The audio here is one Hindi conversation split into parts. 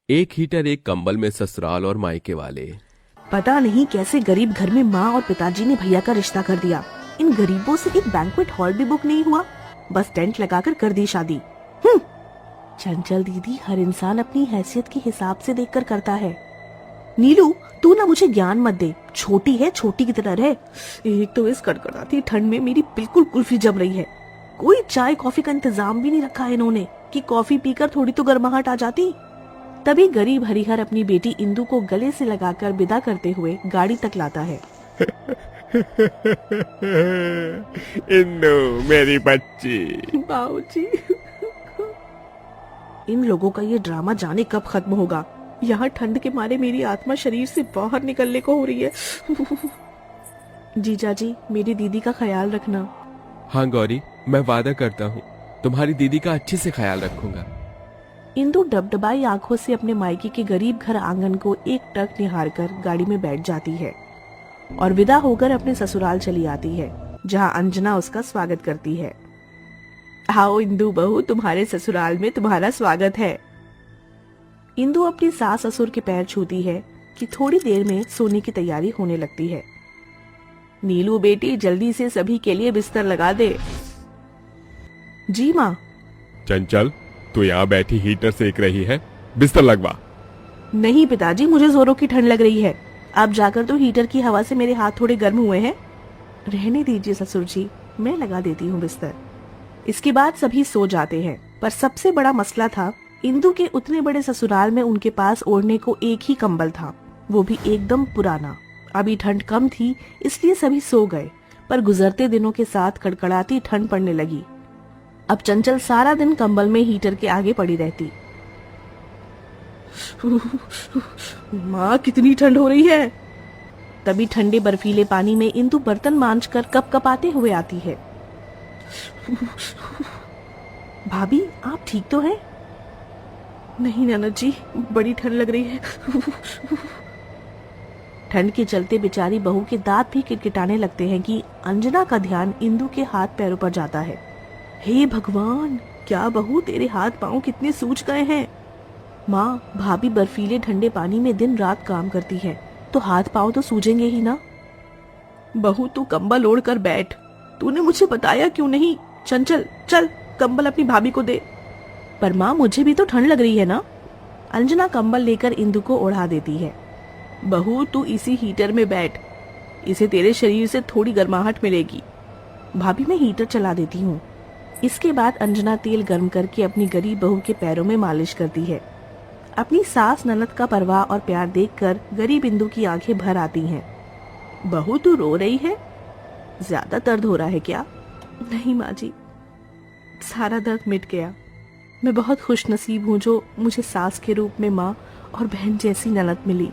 एक हीटर एक कंबल में ससुराल और मायके वाले। पता नहीं कैसे गरीब घर में माँ और पिताजी ने भैया का रिश्ता कर दिया। इन गरीबों से एक बैंक्वेट हॉल भी बुक नहीं हुआ, बस टेंट लगाकर कर दी शादी। चंचल दीदी हर इंसान अपनी हैसियत के हिसाब से देखकर करता है। नीलू तू ना मुझे ज्ञान मत दे, छोटी है छोटी की तरह रहे। एक तो इस कड़कड़ाती ठंड में मेरी बिल्कुल कुल्फी जम रही है। कोई चाय कॉफी का इंतजाम भी नहीं रखा है इन्होंने कि कॉफी पीकर थोड़ी तो गर्माहट आ जाती। तभी गरीब हरिहर अपनी बेटी इंदु को गले से लगाकर विदा करते हुए गाड़ी तक लाता है। इंदु मेरी बच्ची। बाबूजी इन लोगों का ये ड्रामा जाने कब खत्म होगा। यहाँ ठंड के मारे मेरी आत्मा शरीर से बाहर निकलने को हो रही है। जीजा जी मेरी दीदी का ख्याल रखना। हाँ गौरी, मैं वादा करता हूँ तुम्हारी दीदी का अच्छे से ख्याल रखूंगा। इंदु डबडबाई आंखों से अपने मायके के गरीब घर आंगन को एक टक निहार कर गाड़ी में बैठ जाती है और विदा होकर अपने ससुराल चली आती है, जहाँ अंजना उसका स्वागत करती है। आओ इंदु बहू, तुम्हारे ससुराल में तुम्हारा स्वागत है। इंदु अपनी सास ससुर के पैर छूती है कि थोड़ी देर में सोने की तैयारी होने लगती है। नीलू बेटी जल्दी से सभी के लिए बिस्तर लगा दे। जी माँ। चंचल तू यहाँ बैठी हीटर सेक रही है, बिस्तर लगवा। नहीं पिताजी, मुझे जोरों की ठंड लग रही है। आप जाकर तो हीटर की हवा से मेरे हाथ थोड़े गर्म हुए हैं। रहने दीजिए ससुर जी, मैं लगा देती हूँ बिस्तर। इसके बाद सभी सो जाते हैं, पर सबसे बड़ा मसला था इंदु के उतने बड़े ससुराल में उनके पास ओढ़ने को एक ही कंबल था, वो भी एकदम पुराना। अभी ठंड कम थी इसलिए सभी सो गए, पर गुजरते दिनों के साथ कड़कड़ाती ठंड पड़ने लगी। अब चंचल सारा दिन कंबल में हीटर के आगे पड़ी रहती। माँ कितनी ठंड हो रही है। तभी ठंडे बर्फीले पानी में इंदु बर्तन मांजकर कपकपाते हुए आती है। भाभी आप ठीक तो हैं? नहीं ननद जी, बड़ी ठंड लग रही है। ठंड के चलते बेचारी बहू के दांत भी किटकिटाने लगते हैं कि अंजना का ध्यान इंदु के हाथ पैरों पर जाता है। हे भगवान, क्या बहू तेरे हाथ पांव कितने सूज गए हैं। माँ, भाभी बर्फीले ठंडे पानी में दिन रात काम करती है तो हाथ पांव तो सूजेंगे ही ना। बहू तू कंबल ओढ़ कर बैठ, तूने मुझे बताया क्यों नहीं। चंचल चल कंबल अपनी भाभी को दे। पर माँ मुझे भी तो ठंड लग रही है ना। अंजना कंबल लेकर इंदु को ओढ़ा देती है। बहू तू इसी हीटर में बैठ, इसे तेरे शरीर से थोड़ी गर्माहट मिलेगी। भाभी मैं हीटर चला देती हूँ। इसके बाद अंजना तेल गर्म करके अपनी गरीब बहू के पैरों में मालिश करती है। अपनी सास ननद का परवाह और प्यार देखकर गरीब इंदु की आंखें भर आती हैं। बहू तू रो रही है, ज्यादा दर्द हो रहा है क्या? नहीं माँ जी, सारा दर्द मिट गया। मैं बहुत खुश नसीब हूँ जो मुझे सास के रूप में माँ और बहन जैसी ननद मिली।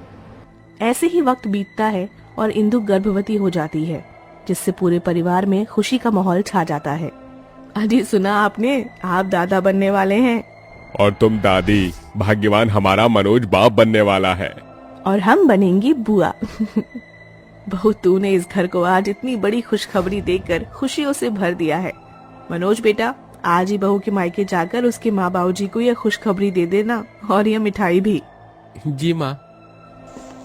ऐसे ही वक्त बीतता है और इंदु गर्भवती हो जाती है, जिससे पूरे परिवार में खुशी का माहौल छा जाता है। अजी सुना आपने, आप दादा बनने वाले हैं। और तुम दादी। भाग्यवान हमारा मनोज बाप बनने वाला है। और हम बनेंगी बुआ। बहू तूने इस घर को आज इतनी बड़ी खुशखबरी देकर खुशियों से भर दिया है। मनोज बेटा, आज ही बहू के मायके जाकर उसके माँ बाबूजी को यह खुशखबरी दे देना और यह मिठाई भी। जी माँ।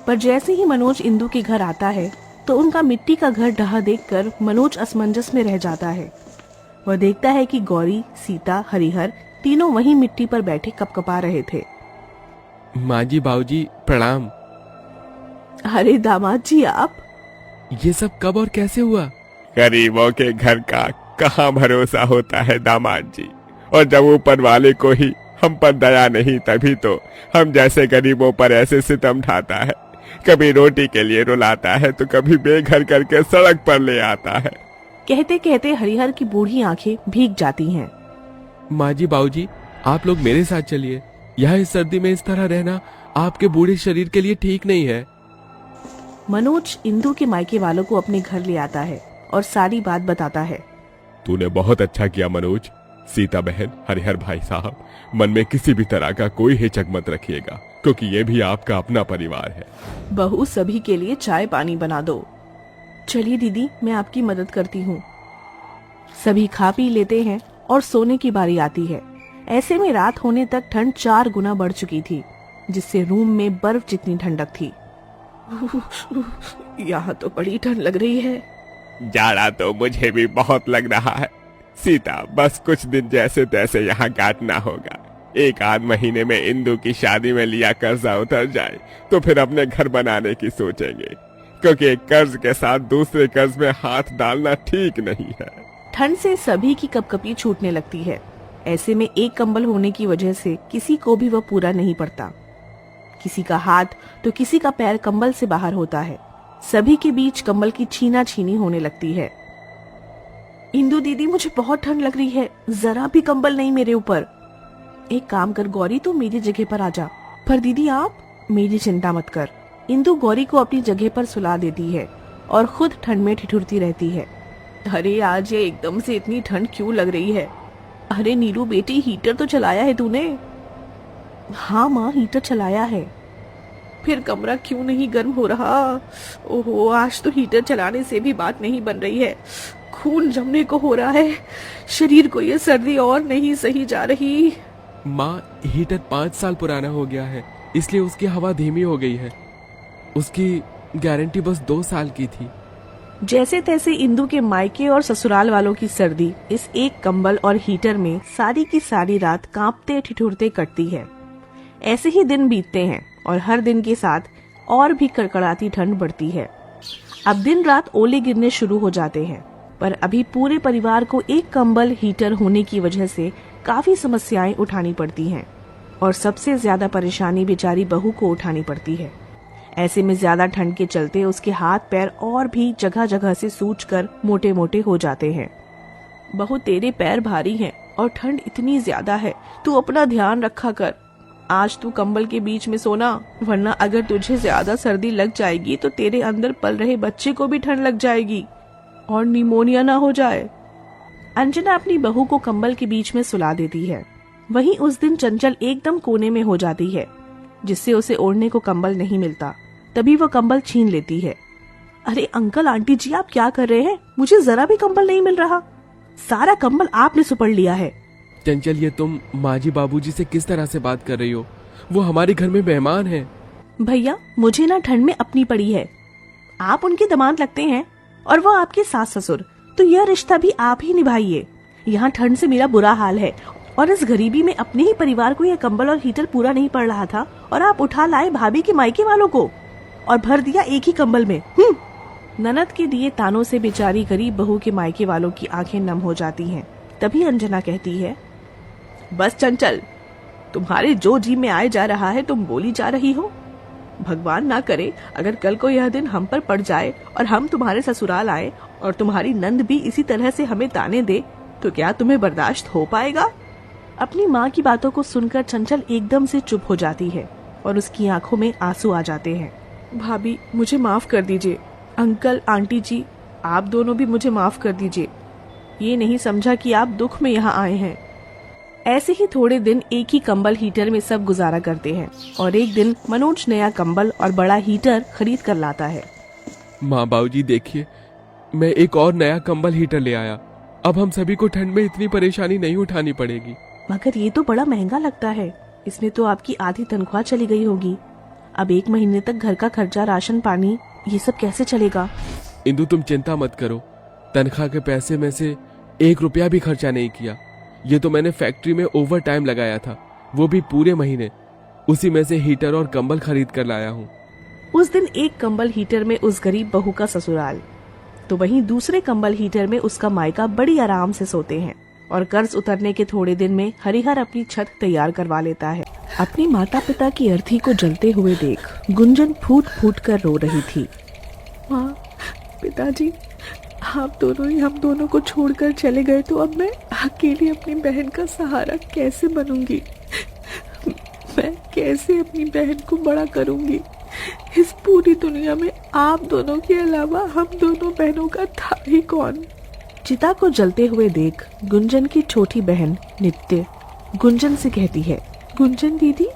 पर जैसे ही मनोज इंदु के घर आता है तो उनका मिट्टी का घर ढहा देखकर मनोज असमंजस में रह जाता है। वह देखता है कि गौरी, सीता, हरिहर तीनों वहीं मिट्टी पर बैठे कपकपा रहे थे। माँ जी, बाबूजी प्रणाम। अरे दामाद जी आप, ये सब कब और कैसे हुआ? गरीबों के घर का कहाँ भरोसा होता है दामाद जी। और जब ऊपर वाले को ही हम पर दया नहीं, तभी तो हम जैसे गरीबों पर ऐसे सितम ढाता है। कभी रोटी के लिए रुलाता है तो कभी बेघर करके सड़क पर ले आता है। कहते कहते हरिहर की बूढ़ी आंखें भीग जाती हैं। माँ जी, बाबूजी आप लोग मेरे साथ चलिए। यहाँ इस सर्दी में इस तरह रहना आपके बूढ़े शरीर के लिए ठीक नहीं है। मनोज इंदु के मायके वालों को अपने घर ले आता है और सारी बात बताता है। तूने बहुत अच्छा किया मनोज। सीता बहन, हरिहर भाई साहब, मन में किसी भी तरह का कोई हिचक मत रखिएगा, क्योंकि ये भी आपका अपना परिवार है। बहू सभी के लिए चाय पानी बना दो। चलिए दीदी, मैं आपकी मदद करती हूँ। सभी खा पी लेते हैं और सोने की बारी आती है। ऐसे में रात होने तक ठंड 4 गुना बढ़ चुकी थी। जिससे रूम में बर्फ जितनी ठंडक थी। यहाँ तो बड़ी ठंड लग रही है। जाड़ा तो मुझे भी बहुत लग रहा है सीता, बस कुछ दिन जैसे तैसे यहाँ काटना होगा। एक आध महीने में इंदु की शादी में लिया कर्जा उतर जाए तो फिर अपने घर बनाने की सोचेंगे, क्योंकि एक कर्ज के साथ दूसरे कर्ज में हाथ डालना ठीक नहीं है। ठंड से सभी की कपकपी छूटने लगती है। ऐसे में एक कंबल होने की वजह से किसी को भी वह पूरा नहीं पड़ता। किसी का हाथ तो किसी का पैर कंबल से बाहर होता है। सभी के बीच कंबल की छीना छीनी होने लगती है। इंदु दीदी, मुझे बहुत ठंड लग रही है, जरा भी कंबल नहीं मेरे ऊपर। एक काम कर गौरी, तू मेरी जगह पर आ जा। पर दीदी आप? मेरी चिंता मत कर। इंदु गौरी को अपनी जगह पर सुला देती है और खुद ठंड में ठिठुरती रहती है। अरे आज ये एकदम से इतनी ठंड क्यों लग रही है? अरे नीरू बेटी, हीटर तो चलाया है तूने? हाँ माँ, हीटर चलाया है। फिर कमरा क्यों नहीं गर्म हो रहा? ओहो, आज तो हीटर चलाने से भी बात नहीं बन रही है। खून जमने को हो रहा है। शरीर को ये सर्दी और नहीं सही जा रही। माँ, हीटर 5 साल पुराना हो गया है, इसलिए उसकी हवा धीमी हो गई है। उसकी गारंटी बस 2 साल की थी। जैसे तैसे इंदु के मायके और ससुराल वालों की सर्दी इस एक कंबल और हीटर में सारी की सारी रात कांपते ठिठुरते कटती है। ऐसे ही दिन बीतते हैं और हर दिन के साथ और भी कड़कड़ाती ठंड बढ़ती है। अब दिन रात ओले गिरने शुरू हो जाते हैं, पर अभी पूरे परिवार को एक कंबल हीटर होने की वजह से काफी समस्याएं उठानी पड़ती हैं और सबसे ज्यादा परेशानी बेचारी बहू को उठानी पड़ती है। ऐसे में ज्यादा ठंड के चलते उसके हाथ पैर और भी जगह जगह से सूजकर मोटे मोटे हो जाते हैं। बहू, तेरे पैर भारी हैं और ठंड इतनी ज्यादा है, तू अपना ध्यान रखा कर। आज तू कंबल के बीच में सोना, वरना अगर तुझे ज्यादा सर्दी लग जाएगी तो तेरे अंदर पल रहे बच्चे को भी ठंड लग जाएगी और निमोनिया ना हो जाए। अंजना अपनी बहू को कंबल के बीच में सुला देती है। वहीं उस दिन चंचल एकदम कोने में हो जाती है, जिससे उसे ओढ़ने को कंबल नहीं मिलता। तभी वो कंबल छीन लेती है। अरे अंकल आंटी जी, आप क्या कर रहे हैं? मुझे जरा भी कंबल नहीं मिल रहा। सारा कंबल आपने सुपड़ लिया है। चंचल, ये तुम माँ जी बाबूजी से किस तरह से बात कर रही हो? वो हमारे घर में मेहमान हैं। भैया, मुझे ना ठंड में अपनी पड़ी है। आप उनके दामाद लगते हैं और वो आपके सास ससुर, तो यह रिश्ता भी आप ही निभाइए। यहाँ ठंड से मेरा बुरा हाल है और इस गरीबी में अपने ही परिवार को यह कंबल और हीटर पूरा नहीं पड़ रहा था और आप उठा लाए भाभी के मायके वालों को और भर दिया एक ही कंबल में। ननद के दिए तानों से बेचारी गरीब बहू के मायके वालों की आंखें नम हो जाती हैं। तभी अंजना कहती है, बस चंचल, तुम्हारे जो जी में आए जा रहा है तुम बोली जा रही हो। भगवान ना करे अगर कल को यह दिन हम पर पड़ जाए और हम तुम्हारे ससुराल आए और तुम्हारी नंद भी इसी तरह से हमें ताने दे, तो क्या तुम्हें बर्दाश्त हो पाएगा? अपनी माँ की बातों को सुनकर चंचल एकदम से चुप हो जाती है और उसकी आंखों में आंसू आ जाते हैं। भाभी, मुझे माफ कर दीजिए। अंकल आंटी जी, आप दोनों भी मुझे माफ कर दीजिए। ये नहीं समझा कि आप दुख में यहाँ आए हैं। ऐसे ही थोड़े दिन एक ही कंबल हीटर में सब गुजारा करते हैं और एक दिन मनोज नया कंबल और बड़ा हीटर खरीद कर लाता है। माँ बाबूजी देखिए, मैं एक और नया कंबल हीटर ले आया। अब हम सभी को ठंड में इतनी परेशानी नहीं उठानी पड़ेगी। मगर ये तो बड़ा महंगा लगता है। इसमें तो आपकी आधी तनख्वाह चली गई होगी। अब 1 महीने तक घर का खर्चा, राशन पानी, ये सब कैसे चलेगा? इंदु, तुम चिंता मत करो। तनख्वाह के पैसे में से 1 रुपया भी खर्चा नहीं किया। ये तो मैंने फैक्ट्री में ओवर टाइम लगाया था, वो भी पूरे महीने। उसी में से हीटर और कंबल खरीद कर लाया हूँ। उस दिन एक कंबल हीटर में उस गरीब बहू का ससुराल, तो वहीं दूसरे कंबल हीटर में उसका मायका बड़ी आराम से सोते हैं। और कर्ज उतरने के थोड़े दिन में हरिहर अपनी छत तैयार करवा लेता है। अपनी माता पिता की अर्थी को जलते हुए देख गुंजन फूट फूट कर रो रही थी। माँ, पिताजी, आप दोनों ही हम दोनों को छोड़कर चले गए, तो अब मैं अकेली अपनी बहन का सहारा कैसे बनूंगी? मैं कैसे अपनी बहन को बड़ा करूंगी? इस पूरी दुनिया में आप दोनों के अलावा हम दोनों बहनों का था ही कौन? चिता को जलते हुए देख गुंजन की छोटी बहन नित्य गुंजन से कहती है, गुंजन दीदी,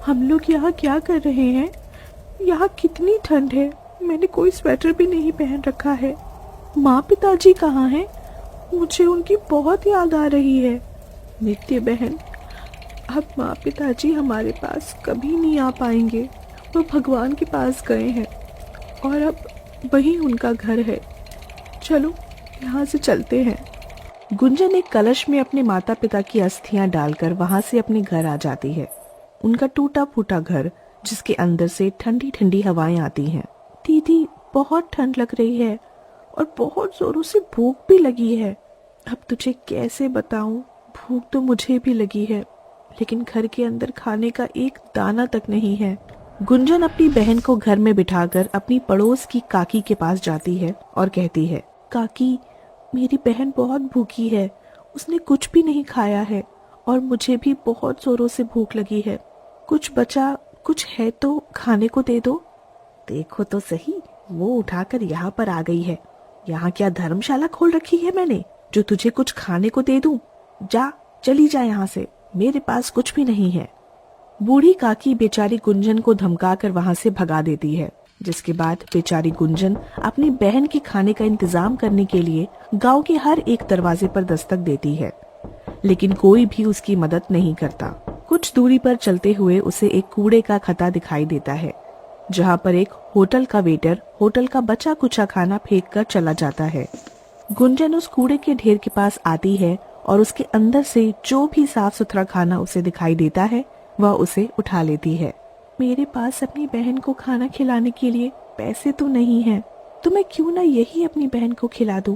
हम लोग यहाँ क्या कर रहे हैं? यहाँ कितनी ठंड है, मैंने कोई स्वेटर भी नहीं पहन रखा है। माँ पिताजी कहाँ हैं? मुझे उनकी बहुत याद आ रही है। नित्य बहन, अब माँ पिताजी हमारे पास कभी नहीं आ पाएंगे। वो भगवान के पास गए हैं और अब वही उनका घर है। चलो यहाँ से चलते हैं। गुंजन एक कलश में अपने माता पिता की अस्थियां डालकर वहां से अपने घर आ जाती है। उनका टूटा फूटा घर, जिसके अंदर से ठंडी ठंडी हवाएं आती हैं। दीदी, बहुत ठंड लग रही है और बहुत जोरों से भूख भी लगी है। अब तुझे कैसे बताऊं, भूख तो मुझे भी लगी है, लेकिन घर के अंदर खाने का एक दाना तक नहीं है। गुंजन अपनी बहन को घर में बिठाकर अपनी पड़ोस की काकी के पास जाती है और कहती है, काकी, मेरी बहन बहुत भूखी है, उसने कुछ भी नहीं खाया है और मुझे भी बहुत जोरों से भूख लगी है। कुछ बचा कुछ है तो खाने को दे दो। देखो तो सही, वो उठाकर यहाँ पर आ गई है। यहाँ क्या धर्मशाला खोल रखी है मैंने, जो तुझे कुछ खाने को दे दूं? जा, चली जा यहाँ से, मेरे पास कुछ भी नहीं है। बूढ़ी काकी बेचारी गुंजन को धमकाकर वहां से भगा देती है, जिसके बाद बेचारी गुंजन अपनी बहन के खाने का इंतजाम करने के लिए गांव के हर एक दरवाजे पर दस्तक देती है, लेकिन कोई भी उसकी मदद नहीं करता। कुछ दूरी पर चलते हुए उसे एक कूड़े का खता दिखाई देता है, जहां पर एक होटल का वेटर होटल का बचा कुचा खाना फेंक कर चला जाता है। गुंजन उस कूड़े के ढेर के पास आती है और उसके अंदर से जो भी साफ सुथरा खाना उसे दिखाई देता है वह उसे उठा लेती है। मेरे पास अपनी बहन को खाना खिलाने के लिए पैसे तो नहीं हैं, तो मैं क्यों ना यही अपनी बहन को खिला दूं,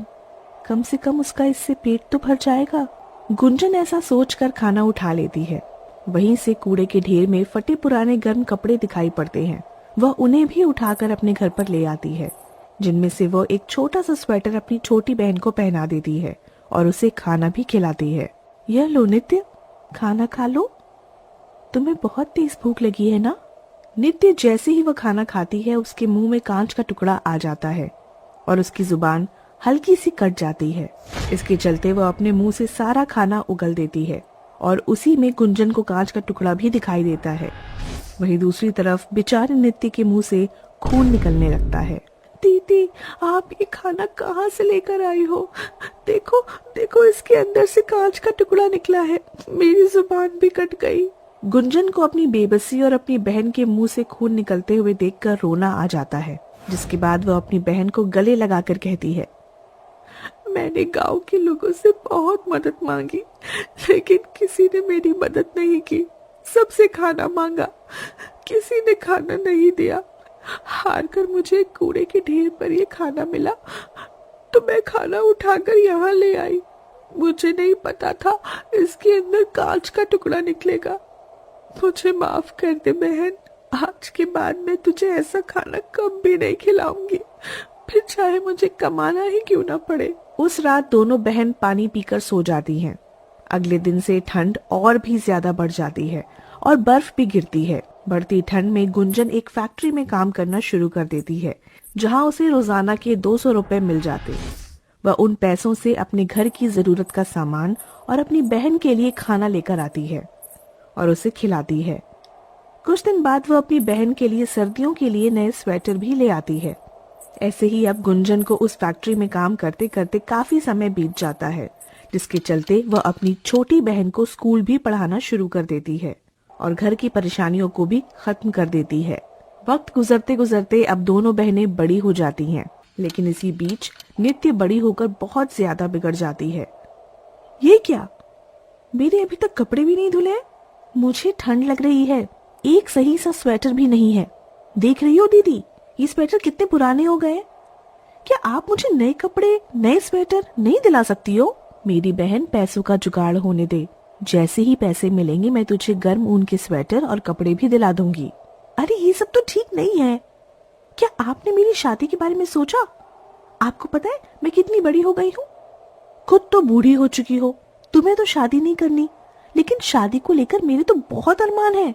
कम से कम उसका इससे पेट तो भर जाएगा। गुंजन ऐसा सोचकर खाना उठा लेती है। वहीं से कूड़े के ढेर में फटे पुराने गर्म कपड़े दिखाई पड़ते हैं। वह उन्हें भी उठाकर अपने घर पर ले आती है, जिनमें से वह एक छोटा सा स्वेटर अपनी छोटी बहन को पहना देती है और उसे खाना भी खिलाती है। यह लो नित्य, खाना खा लो, तुम्हें बहुत तेज भूख लगी है ना। नित्य जैसे ही वह खाना खाती है उसके मुंह में कांच का टुकड़ा आ जाता है और उसकी जुबान हल्की सी कट जाती है। इसके चलते वह अपने मुंह से सारा खाना उगल देती है और उसी में गुंजन को कांच का टुकड़ा भी दिखाई देता है। वहीं दूसरी तरफ बेचारे नित्य के मुंह से खून निकलने लगता है। दीदी, आप ये खाना कहाँ से लेकर आई हो? देखो देखो, इसके अंदर से कांच का टुकड़ा निकला है, मेरी जुबान भी कट गई। गुंजन को अपनी बेबसी और अपनी बहन के मुंह से खून निकलते हुए देखकर रोना आ जाता है, जिसके बाद वह अपनी बहन को गले लगाकर कहती है, मैंने गांव के लोगों से बहुत मदद मांगी, लेकिन किसी ने मेरी मदद नहीं की। सबसे खाना मांगा, किसी ने खाना नहीं दिया। हार कर मुझे कूड़े के ढेर पर ये खाना मिला, तो मैं खाना उठाकर यहाँ ले आई। मुझे नहीं पता था इसके अंदर कांच का टुकड़ा निकलेगा। मुझे माफ कर दे बहन, आज के बाद मैं तुझे ऐसा खाना कभी नहीं खिलाऊंगी, फिर चाहे मुझे कमाना ही क्यों ना पड़े। उस रात दोनों बहन पानी पीकर सो जाती हैं। अगले दिन से ठंड और भी ज्यादा बढ़ जाती है और बर्फ भी गिरती है। बढ़ती ठंड में गुंजन एक फैक्ट्री में काम करना शुरू कर देती है, जहां उसे रोजाना के 200 रुपए मिल जाते। वह उन पैसों से अपने घर की जरूरत का सामान और अपनी बहन के लिए खाना लेकर आती है और उसे खिलाती है। कुछ दिन बाद वह अपनी बहन के लिए सर्दियों के लिए नए स्वेटर भी ले आती है। ऐसे ही अब गुंजन को उस फैक्ट्री में काम करते करते काफी समय बीत जाता है, जिसके चलते वह अपनी छोटी बहन को स्कूल भी पढ़ाना शुरू कर देती है और घर की परेशानियों को भी खत्म कर देती है। वक्त गुजरते गुजरते अब दोनों बहनें बड़ी हो जाती हैं, लेकिन इसी बीच नित्य बड़ी होकर बहुत ज्यादा बिगड़ जाती है। ये क्या, मेरे अभी तक कपड़े भी नहीं धुले हैं, मुझे ठंड लग रही है, एक सही सा स्वेटर भी नहीं है। देख रही हो दीदी, ये स्वेटर कितने पुराने हो गए। क्या आप मुझे नए कपड़े नए स्वेटर नहीं दिला सकती हो? मेरी बहन, पैसों का जुगाड़ होने दे, जैसे ही पैसे मिलेंगे मैं तुझे गर्म ऊन के स्वेटर और कपड़े भी दिला दूंगी। अरे ये सब तो ठीक नहीं है। क्या आपने मेरी शादी के बारे में सोचा? आपको पता है मैं कितनी बड़ी हो गई हूँ? खुद तो बूढ़ी हो चुकी हो, तुम्हें तो शादी नहीं करनी, लेकिन शादी को लेकर मेरे तो बहुत अरमान है।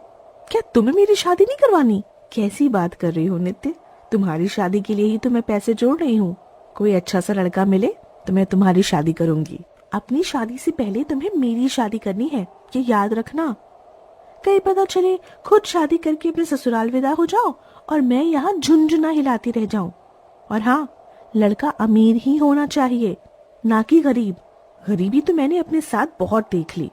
क्या तुम्हें मेरी शादी नहीं करवानी? कैसी बात कर रही हो नित्य, तुम्हारी शादी के लिए ही तो मैं पैसे जोड़ रही हूँ। कोई अच्छा सा लड़का मिले तो मैं तुम्हारी शादी करूंगी। अपनी शादी से पहले तुम्हें मेरी शादी करनी है, ये याद रखना। कहीं पता चले खुद शादी करके अपने ससुराल विदा हो जाओ और मैं यहाँ झुनझुना हिलाती रह जाऊं। और हाँ, लड़का अमीर ही होना चाहिए, ना कि गरीब। गरीबी तो मैंने अपने साथ बहुत देख ली।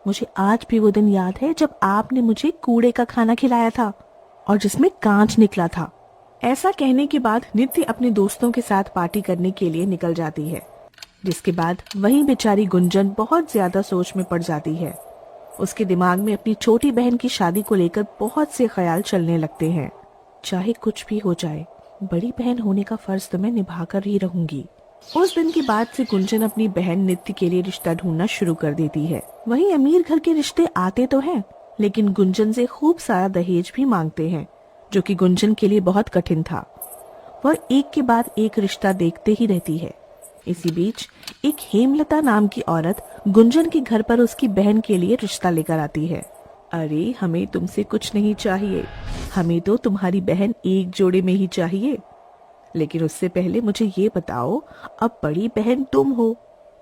मुझे आज भी वो दिन याद है जब आपने मुझे कूड़े का खाना खिलाया था और जिसमें कांच निकला था। ऐसा कहने के बाद नित्य अपने दोस्तों के साथ पार्टी करने के लिए निकल जाती है, जिसके बाद वहीं बेचारी गुंजन बहुत ज्यादा सोच में पड़ जाती है। उसके दिमाग में अपनी छोटी बहन की शादी को लेकर बहुत से ख्याल चलने लगते हैं। चाहे कुछ भी हो जाए, बड़ी बहन होने का फर्ज तो मैं निभाकर ही रहूंगी। उस दिन के बाद से गुंजन अपनी बहन नित्य के लिए रिश्ता ढूंढना शुरू कर देती है। वहीं अमीर घर के रिश्ते आते तो हैं, लेकिन गुंजन से खूब सारा दहेज भी मांगते हैं, जो कि गुंजन के लिए बहुत कठिन था। वह एक के बाद एक रिश्ता देखते ही रहती है। इसी बीच एक हेमलता नाम की औरत गुंजन के घर पर उसकी बहन के लिए रिश्ता लेकर आती है। अरे हमें तुमसे कुछ नहीं चाहिए, हमें तो तुम्हारी बहन एक जोड़े में ही चाहिए। लेकिन उससे पहले मुझे ये बताओ, अब बड़ी बहन तुम हो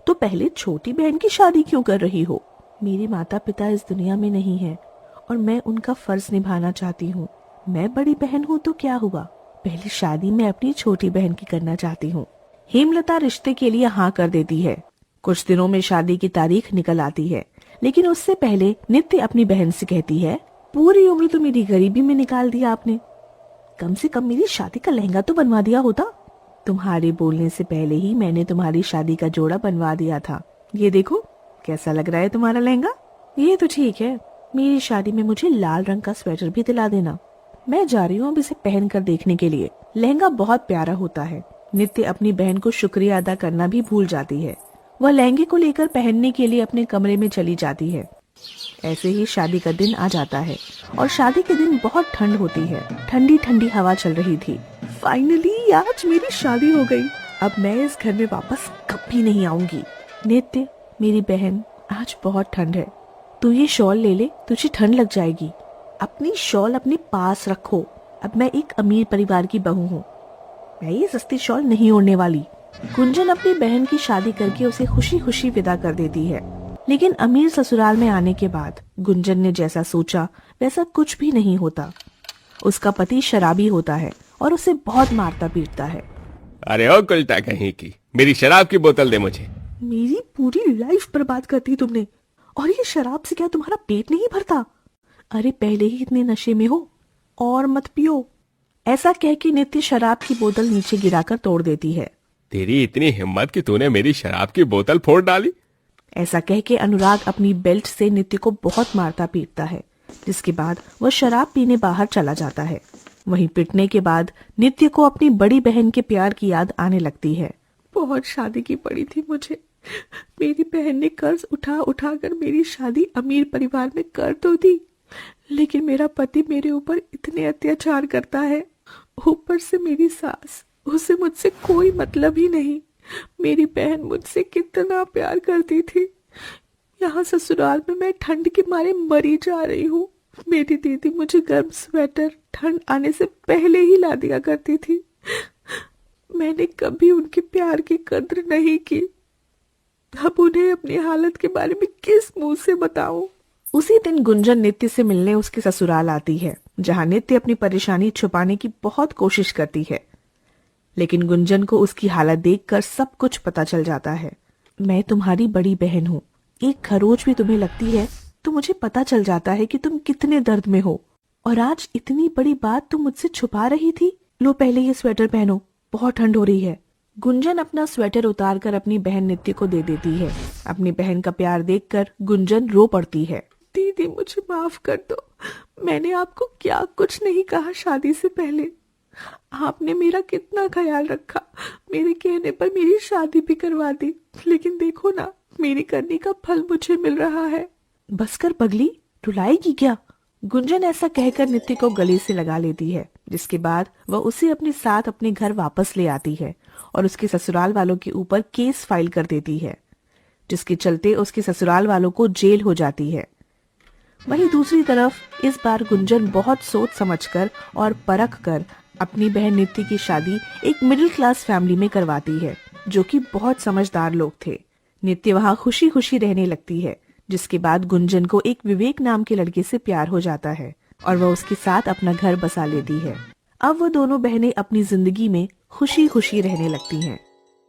तो पहले छोटी बहन की शादी क्यों कर रही हो? मेरे माता पिता इस दुनिया में नहीं है और मैं उनका फर्ज निभाना चाहती हूँ। मैं बड़ी बहन हूँ तो क्या हुआ, पहली शादी मैं अपनी छोटी बहन की करना चाहती हूँ। हेमलता रिश्ते के लिए हाँ कर देती है। कुछ दिनों में शादी की तारीख निकल आती है, लेकिन उससे पहले नित्य अपनी बहन से कहती है, पूरी उम्र तो मेरी गरीबी में निकाल दिया आपने, कम से कम मेरी शादी का लहंगा तो बनवा दिया होता। तुम्हारे बोलने से पहले ही मैंने तुम्हारी शादी का जोड़ा बनवा दिया था। ये देखो कैसा लग रहा है तुम्हारा लहंगा। ये तो ठीक है, मेरी शादी में मुझे लाल रंग का स्वेटर भी दिला देना। मैं जा रही हूँ अब इसे पहन कर देखने के लिए। लहंगा बहुत प्यारा होता है। नित्य अपनी बहन को शुक्रिया अदा करना भी भूल जाती है। वह लहंगे को लेकर पहनने के लिए अपने कमरे में चली जाती है। ऐसे ही शादी का दिन आ जाता है और शादी के दिन बहुत ठंड होती है। ठंडी ठंडी हवा चल रही थी। फाइनली आज मेरी शादी हो गई। अब मैं इस घर में वापस कभी नहीं आऊंगी। नित्य मेरी बहन, आज बहुत ठंड है, तू ये शॉल ले ले, तुझे ठंड लग जाएगी। अपनी शॉल अपने पास रखो। अब मैं एक अमीर परिवार की बहू हूँ, मैं ये सस्ती शॉल नहीं ओढ़ने वाली। गुंजन अपनी बहन की शादी करके उसे खुशी खुशी विदा कर देती है। लेकिन अमीर ससुराल में आने के बाद गुंजन ने जैसा सोचा वैसा कुछ भी नहीं होता। उसका पति शराबी होता है और उसे बहुत मारता पीटता है। अरे ओ कुलटा कहीं की, मेरी शराब की बोतल दे मुझे। मेरी पूरी लाइफ बर्बाद कर दी तुमने, और ये शराब से क्या तुम्हारा पेट नहीं भरता? अरे पहले ही इतने नशे में हो, और मत पियो। ऐसा कह के नित्य शराब की बोतल नीचे गिराकर तोड़ देती है। तेरी इतनी हिम्मत कि तूने मेरी शराब की बोतल फोड़ डाली। ऐसा कह के अनुराग अपनी बेल्ट से नित्य को बहुत मारता पीटता है, जिसके बाद वह शराब पीने बाहर चला जाता है। वहीं पिटने के बाद नित्य को अपनी बड़ी बहन के प्यार की याद आने लगती है। बहुत शादी की पड़ी थी मुझे। मेरी बहन ने कर्ज उठा उठा कर मेरी शादी अमीर परिवार में कर तो दी, लेकिन मेरा पति मेरे ऊपर इतने अत्याचार करता है। ऊपर से मेरी सास, उसे मुझसे कोई मतलब ही नहीं। मेरी बहन मुझसे कितना प्यार करती थी। यहाँ ससुराल में मैं ठंड के मारे मरी जा रही हूँ। मेरी दीदी मुझे गर्म स्वेटर ठंड आने से पहले ही ला दिया करती थी। मैंने कभी उनके प्यार की कद्र नहीं की। अब उन्हें अपनी हालत के बारे में किस मुंह से बताऊं? उसी दिन गुंजन नित्य से मिलने उसके ससुराल आती है, जहाँ नित्य अपनी परेशानी छुपाने की बहुत कोशिश करती है। लेकिन गुंजन को उसकी हालत देखकर सब कुछ पता चल जाता है। मैं तुम्हारी बड़ी बहन हूँ, एक खरोच भी तुम्हें लगती है तो मुझे पता चल जाता है कि तुम कितने दर्द में हो, और आज इतनी बड़ी बात तुम मुझसे छुपा रही थी। लो पहले ये स्वेटर पहनो, बहुत ठंड हो रही है। गुंजन अपना स्वेटर उतारकर अपनी बहन नित्य को दे देती है। अपनी बहन का प्यार देखकर गुंजन रो पड़ती है। दीदी मुझे माफ कर दो, मैंने आपको क्या कुछ नहीं कहा शादी से पहले। आपने मेरा कितना ख्याल रखा, मेरे कहने पर मेरी शादी भी करवा दी, लेकिन देखो ना मेरी करनी का फल मुझे मिल रहा है। बस कर पगली, रुलाएगी क्या? गुंजन ऐसा कहकर नित्य को गले से लगा लेती है, जिसके बाद वह उसे अपने साथ अपने घर वापस ले आती है और उसके ससुराल वालों के ऊपर केस फाइल कर देती है, जिसके चलते उसके ससुराल वालों को जेल हो जाती है। वहीं दूसरी तरफ इस बार गुंजन बहुत सोच समझकर और परख कर अपनी बहन नित्य की शादी एक मिडिल क्लास फैमिली में करवाती है, जो कि बहुत समझदार लोग थे। नित्य वहाँ खुशी खुशी रहने लगती है, जिसके बाद गुंजन को एक विवेक नाम के लड़के से प्यार हो जाता है और वह उसके साथ अपना घर बसा लेती है। अब वो दोनों बहनें अपनी जिंदगी में खुशी खुशी रहने लगती हैं।